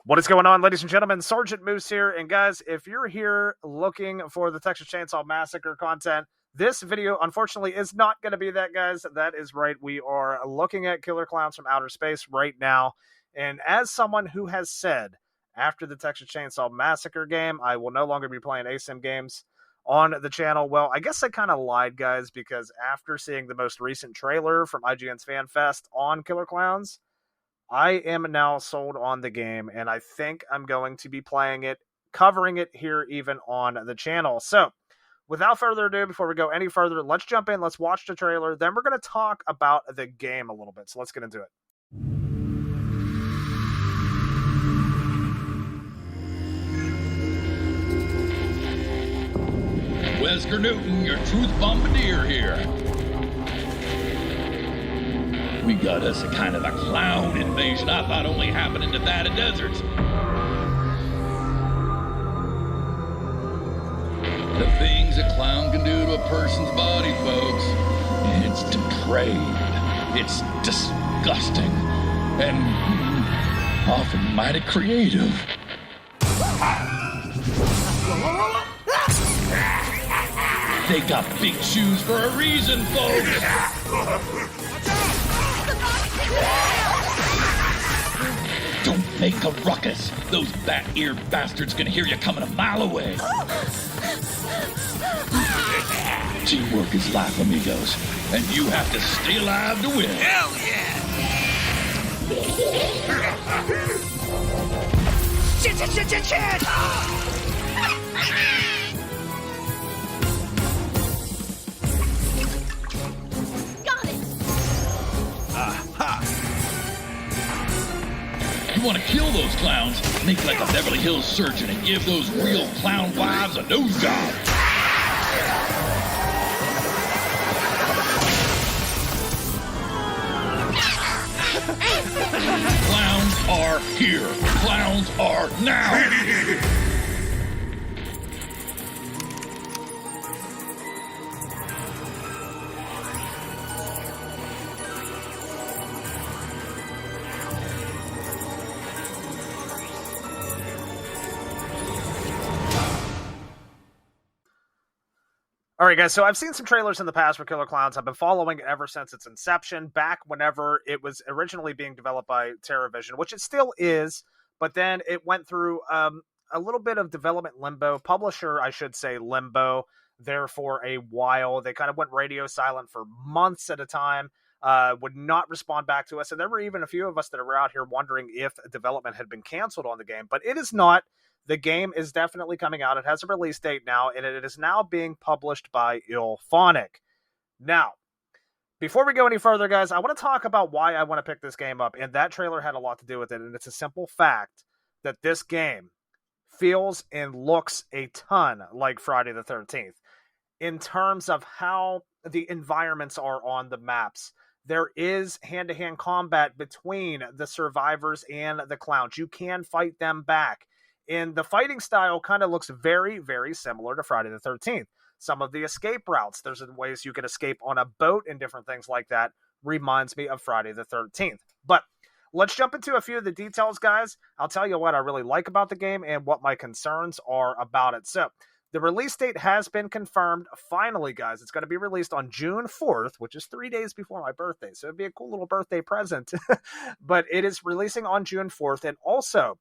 What is going on, ladies and gentlemen? Sergeant Moose here. And guys, if you're here looking for the Texas Chainsaw Massacre content, this video, unfortunately, is not going to be that, guys. That is right. We are looking at Killer Clowns from Outer Space right now. And as someone who has said, after the Texas Chainsaw Massacre game, I will no longer be playing ASIM games on the channel. Well, I guess I kind of lied, guys, because after seeing the most recent trailer from IGN's Fan Fest on Killer Clowns, I am now sold on the game, and I think I'm going to be playing it, covering it here even on the channel. So, without further ado, before we go any further, let's jump in, let's watch the trailer, then we're going to talk about the game a little bit. So let's get into it. Wesker Newton, your truth bombardier here. We got us a kind of a clown invasion I thought only happened in Nevada deserts. The things a clown can do to a person's body, folks. It's depraved. It's disgusting. And often mighty creative. They got big shoes for a reason, folks. Don't make a ruckus. Those bat-eared bastards can hear you coming a mile away. Teamwork is life, amigos. And you have to stay alive to win. Hell yeah! Shit! You want to kill those clowns? Make like a Beverly Hills surgeon and give those real clown wives a nose job. Clowns are here. Clowns are now. All right, guys, so I've seen some trailers in the past for Killer Clowns. I've been following it ever since its inception, back whenever it was originally being developed by TerraVision, which it still is, but then it went through a little bit of development limbo, publisher, I should say, limbo, there for a while. They kind of went radio silent for months at a time, would not respond back to us, and there were even a few of us that were out here wondering if development had been canceled on the game, but it is not. The game is definitely coming out. It has a release date now, and it is now being published by IllFonic. Now, before we go any further, guys, I want to talk about why I want to pick this game up, and that trailer had a lot to do with it, and it's a simple fact that this game feels and looks a ton like Friday the 13th. In terms of how the environments are on the maps, there is hand-to-hand combat between the survivors and the clowns. You can fight them back. And the fighting style kind of looks very, very similar to Friday the 13th. Some of the escape routes, there's ways you can escape on a boat and different things like that, reminds me of Friday the 13th. But let's jump into a few of the details, guys. I'll tell you what I really like about the game and what my concerns are about it. So, the release date has been confirmed. Finally, guys, it's going to be released on June 4th, which is 3 days before my birthday. So it'd be a cool little birthday present. But it is releasing on June 4th. And also,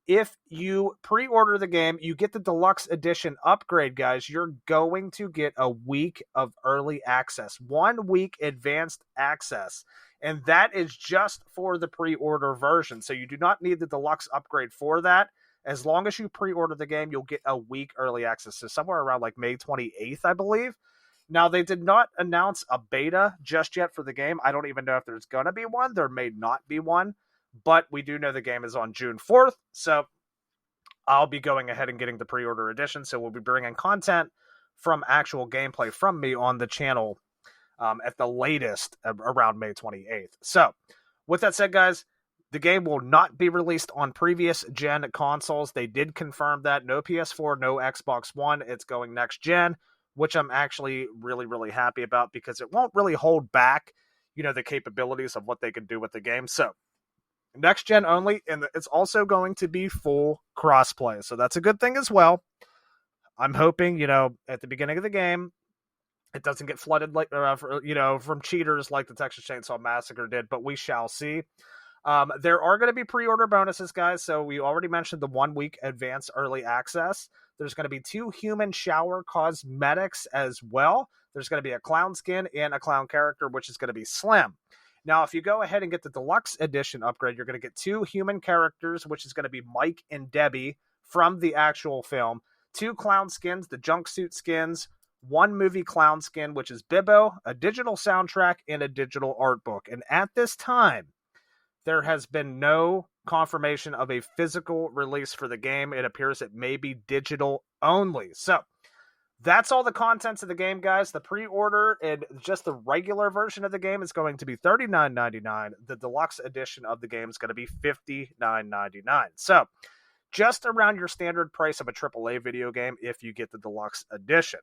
if you pre-order the game, you get the deluxe edition upgrade, guys. You're going to get a week of early access, 1 week advanced access. And that is just for the pre-order version. So you do not need the deluxe upgrade for that. As long as you pre-order the game, you'll get a week early access. So somewhere around like May 28th, I believe. Now, they did not announce a beta just yet for the game. I don't even know if there's going to be one. There may not be one. But we do know the game is on June 4th, so I'll be going ahead and getting the pre-order edition, so we'll be bringing content from actual gameplay from me on the channel at the latest around May 28th. So, with that said, guys, the game will not be released on previous gen consoles. They did confirm that. No PS4, no Xbox One. It's going next gen, which I'm actually really, really happy about because it won't really hold back, the capabilities of what they can do with the game. So, Next gen only, and it's also going to be full crossplay. So that's a good thing as well. I'm hoping, at the beginning of the game, it doesn't get flooded like from cheaters like the Texas Chainsaw Massacre did, but we shall see. There are going to be pre-order bonuses, guys. So we already mentioned the 1 week advanced early access. There's going to be 2 human shower cosmetics as well. There's going to be a clown skin and a clown character, which is going to be Slim. Now, if you go ahead and get the deluxe edition upgrade, you're going to get 2 human characters, which is going to be Mike and Debbie from the actual film. 2 clown skins, the junksuit skins, 1 movie clown skin, which is Bibbo, a digital soundtrack, and a digital art book. And at this time, there has been no confirmation of a physical release for the game. It appears it may be digital only. So that's all the contents of the game, guys. The pre-order and just the regular version of the game is going to be $39.99. The deluxe edition of the game is going to be $59.99. So just around your standard price of a AAA video game if you get the deluxe edition.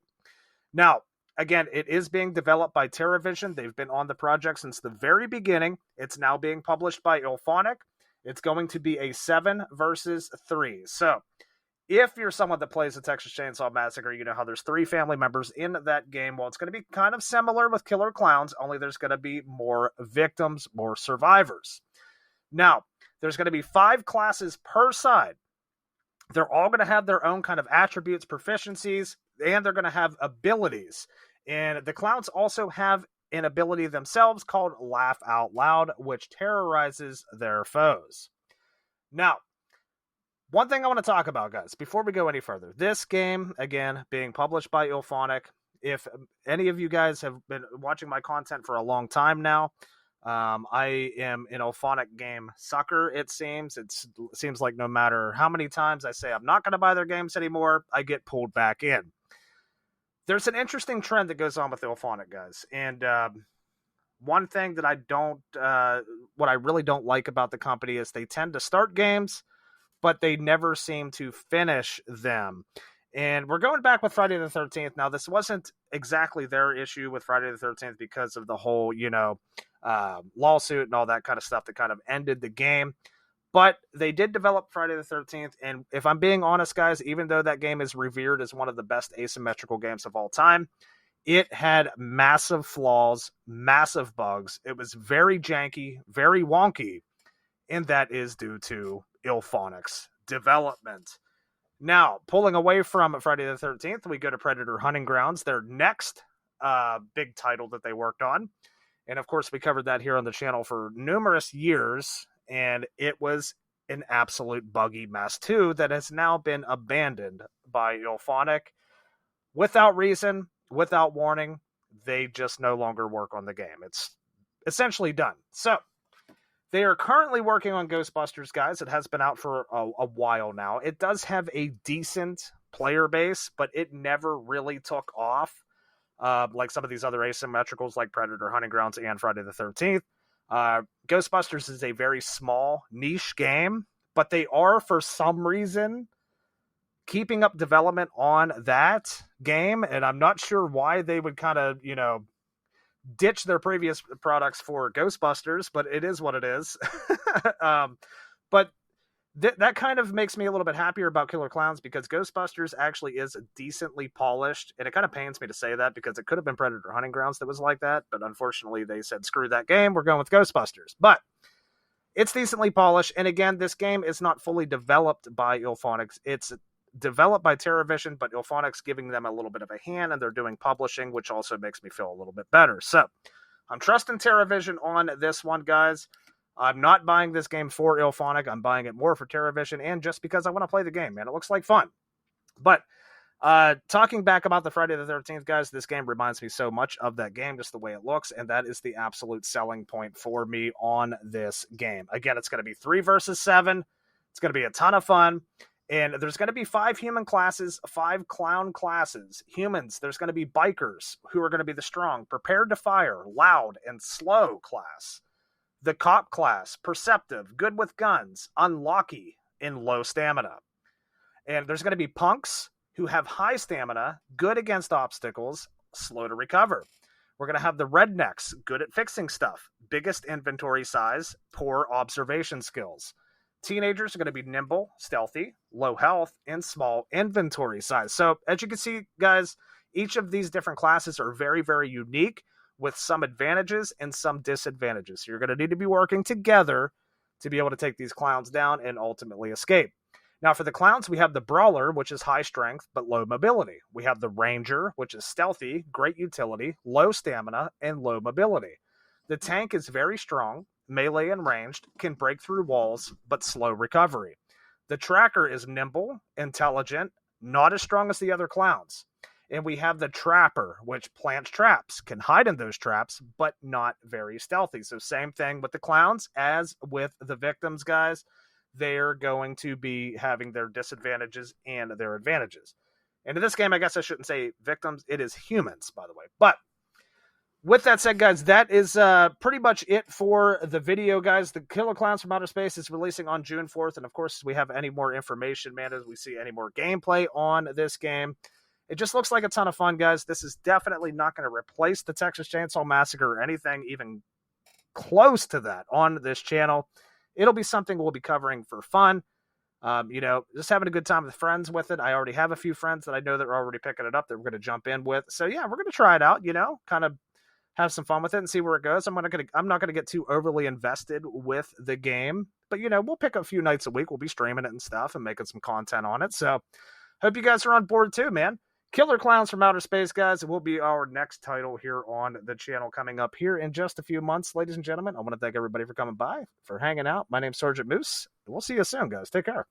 Now, again, it is being developed by TerraVision. They've been on the project since the very beginning. It's now being published by Ilphonic. It's going to be a 7 versus 3. So if you're someone that plays the Texas Chainsaw Massacre, you know how there's 3 family members in that game. Well, it's going to be kind of similar with Killer Klowns, only there's going to be more victims, more survivors. Now, there's going to be 5 classes per side. They're all going to have their own kind of attributes, proficiencies, and they're going to have abilities. And the clowns also have an ability themselves called Laugh Out Loud, which terrorizes their foes. Now, one thing I want to talk about, guys, before we go any further. This game, again, being published by Ilphonic. If any of you guys have been watching my content for a long time now, I am an Ilphonic game sucker, it seems. It seems like no matter how many times I say I'm not going to buy their games anymore, I get pulled back in. There's an interesting trend that goes on with Ilphonic, guys. And one thing that what I really don't like about the company is they tend to start games, but they never seem to finish them. And we're going back with Friday the 13th. Now, this wasn't exactly their issue with Friday the 13th because of the whole, lawsuit and all that kind of stuff that kind of ended the game. But they did develop Friday the 13th. And if I'm being honest, guys, even though that game is revered as one of the best asymmetrical games of all time, it had massive flaws, massive bugs. It was very janky, very wonky. And that is due to Ilphonic's development. Now, pulling away from Friday the 13th, we go to Predator Hunting Grounds, their next big title that they worked on. And, of course, we covered that here on the channel for numerous years, and it was an absolute buggy mess, too, that has now been abandoned by Ilphonic. Without reason, without warning, they just no longer work on the game. It's essentially done. So, they are currently working on Ghostbusters, guys. It has been out for a while now. It does have a decent player base, but it never really took off like some of these other asymmetricals like Predator Hunting Grounds and Friday the 13th. Ghostbusters is a very small, niche game, but they are, for some reason, keeping up development on that game, and I'm not sure why they would kind of, ditch their previous products for Ghostbusters, but it is what it is. But that kind of makes me a little bit happier about Killer Klowns because Ghostbusters actually is decently polished, and it kind of pains me to say that because it could have been Predator Hunting Grounds that was like that, but unfortunately they said, screw that game, we're going with Ghostbusters. But it's decently polished, and again, this game is not fully developed by Ilphonics. It's developed by TerraVision, but Ilphonic's giving them a little bit of a hand, and they're doing publishing, which also makes me feel a little bit better. So I'm trusting TerraVision on this one, guys. I'm not buying this game for Ilphonic. I'm buying it more for TerraVision, and just because I want to play the game, man. It looks like fun. But talking back about the Friday the 13th, guys, this game reminds me so much of that game, just the way it looks, and that is the absolute selling point for me on this game. Again, it's going to be 3 versus 7. It's going to be a ton of fun. And there's going to be 5 human classes, 5 clown classes. Humans, there's going to be bikers who are going to be the strong, prepared to fire, loud, and slow class. The cop class, perceptive, good with guns, unlucky, and low stamina. And there's going to be punks who have high stamina, good against obstacles, slow to recover. We're going to have the rednecks, good at fixing stuff, biggest inventory size, poor observation skills. Teenagers are going to be nimble, stealthy, low health, and small inventory size. So, as you can see, guys, each of these different classes are very, very unique with some advantages and some disadvantages. So, you're going to need to be working together to be able to take these clowns down and ultimately escape. Now, for the clowns, we have the brawler, which is high strength but low mobility. We have the ranger, which is stealthy, great utility, low stamina, and low mobility. The tank is very strong, melee and ranged, can break through walls, but slow recovery. The tracker is nimble, intelligent, not as strong as the other clowns. And we have the trapper, which plants traps, can hide in those traps, but not very stealthy. So same thing with the clowns as with the victims, guys. They're going to be having their disadvantages and their advantages. And in this game, I guess I shouldn't say victims. It is humans, by the way. But with that said, guys, that is pretty much it for the video, guys. The Killer Klowns from Outer Space is releasing on June 4th. And, of course, we have any more information, man, as we see any more gameplay on this game. It just looks like a ton of fun, guys. This is definitely not going to replace the Texas Chainsaw Massacre or anything even close to that on this channel. It'll be something we'll be covering for fun. Just having a good time with friends with it. I already have a few friends that I know that are already picking it up that we're going to jump in with. So, yeah, we're going to try it out, kind of have some fun with it and see where it goes. I'm not going to get too overly invested with the game. But, we'll pick a few nights a week. We'll be streaming it and stuff and making some content on it. So, hope you guys are on board too, man. Killer Klowns from Outer Space, guys. It will be our next title here on the channel coming up here in just a few months, ladies and gentlemen. I want to thank everybody for coming by, for hanging out. My name's Sergeant Moose. We'll see you soon, guys. Take care.